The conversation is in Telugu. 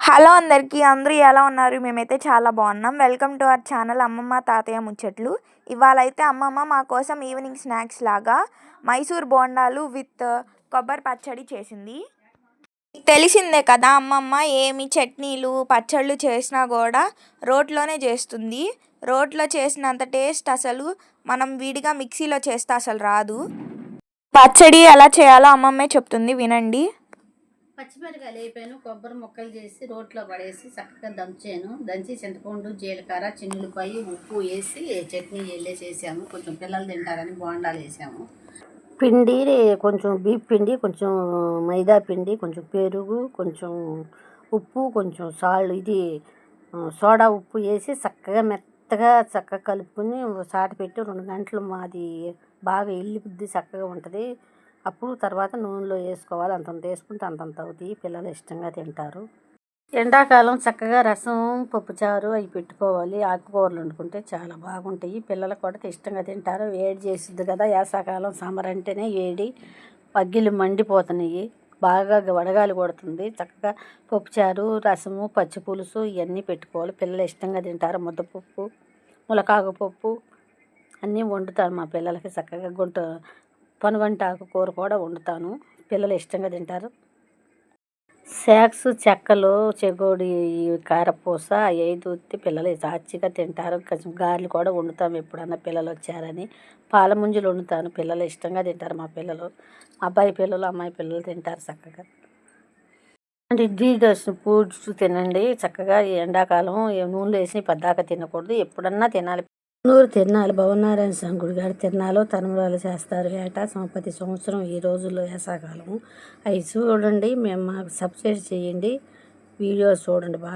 హలో అందరికీ అందరూ ఎలా ఉన్నారు? మేమైతే చాలా బాగున్నాం. వెల్కమ్ టు అవర్ ఛానల్ అమ్మమ్మ తాతయ్య ముచ్చట్లు. ఇవాళ అయితే అమ్మమ్మ మా కోసం ఈవినింగ్ స్నాక్స్ లాగా మైసూర్ బోండాలు విత్ కొబ్బరి పచ్చడి చేసింది. తెలిసిందే కదా, అమ్మమ్మ ఏమి చట్నీలు పచ్చళ్ళు చేసినా కూడా రోట్లోనే చేస్తుంది. రోట్లో చేసినంత టేస్ట్ అసలు మనం విడిగా మిక్సీలో చేస్తే అసలు రాదు. పచ్చడి ఎలా చేయాలో అమ్మమ్మే చెప్తుంది, వినండి. పచ్చిమిరకాయలు వేపాను, కొబ్బరి ముక్కలు చేసి రోట్లో పడేసి చక్కగా దంచి చింతపండు జీలకర్ర చిన్నులపాయి ఉప్పు వేసి చట్నీ చేసాము. కొంచెం పిల్లలు తింటారని బోండాలు వేసాము. పిండి కొంచెం బీప్ పిండి, కొంచెం మైదా పిండి, కొంచెం పెరుగు, కొంచెం ఉప్పు, కొంచెం సోడా ఉప్పు వేసి చక్కగా కలుపుకొని సాట పెట్టి 2 గంటలు మాది బాగా ఎల్లిపుద్ది చక్కగా ఉంటుంది. అప్పుడు తర్వాత నూనెలో వేసుకోవాలి. అంతంత వేసుకుంటే అంతంత అవుతాయి. పిల్లలు ఇష్టంగా తింటారు. ఎండాకాలం చక్కగా రసం పప్పుచారు అవి పెట్టుకోవాలి. ఆకుకూరలు వండుకుంటే చాలా బాగుంటాయి. పిల్లలు కూడా ఇష్టంగా తింటారు. వేడి చేసిద్ది కదా, వేసవకాలం సమ్మర్ అంటేనే వేడి, పగ్గిలు మండిపోతున్నాయి, బాగా వడగాలి కొడుతుంది. చక్కగా పప్పుచారు, రసము, పచ్చి పులుసు ఇవన్నీ పెట్టుకోవాలి. పిల్లలు ఇష్టంగా తింటారు. ముద్దపప్పు, ములకాకు పప్పు అన్నీ వండుతాను మా పిల్లలకి. చక్కగా పనుగంటాకు కూర కూడా వండుతాను. పిల్లలు ఇష్టంగా తింటారు. స్నాక్స్ చెక్కలు, చెగోడి, కారపూస అవి దూత్తి పిల్లలు సాచిగా తింటారు. కొంచెం గారెలు కూడా వండుతాము ఎప్పుడన్నా పిల్లలు వచ్చారని. పాల ముంజులు వండుతాను. పిల్లలు ఇష్టంగా తింటారు. మా పిల్లలు, అబ్బాయి పిల్లలు, అమ్మాయి పిల్లలు తింటారు చక్కగా. అంటే ఇడ్లీ దోశ పూడ్చు తినండి చక్కగా. ఎండాకాలం నూనెలో వేసి పద్దాక తినకూడదు, ఎప్పుడన్నా తినాలి. తిరణాలు భవనారాయణ స్వామి గుడి గారి తిరణాలు తనుమరాలు చేస్తారు ఏటా ప్రతి సంవత్సరం ఈ రోజుల్లో వేసవకాలం. అవి చూడండి, మేము మాకు సబ్స్క్రైబ్ చేయండి, వీడియోస్ చూడండి బాగా.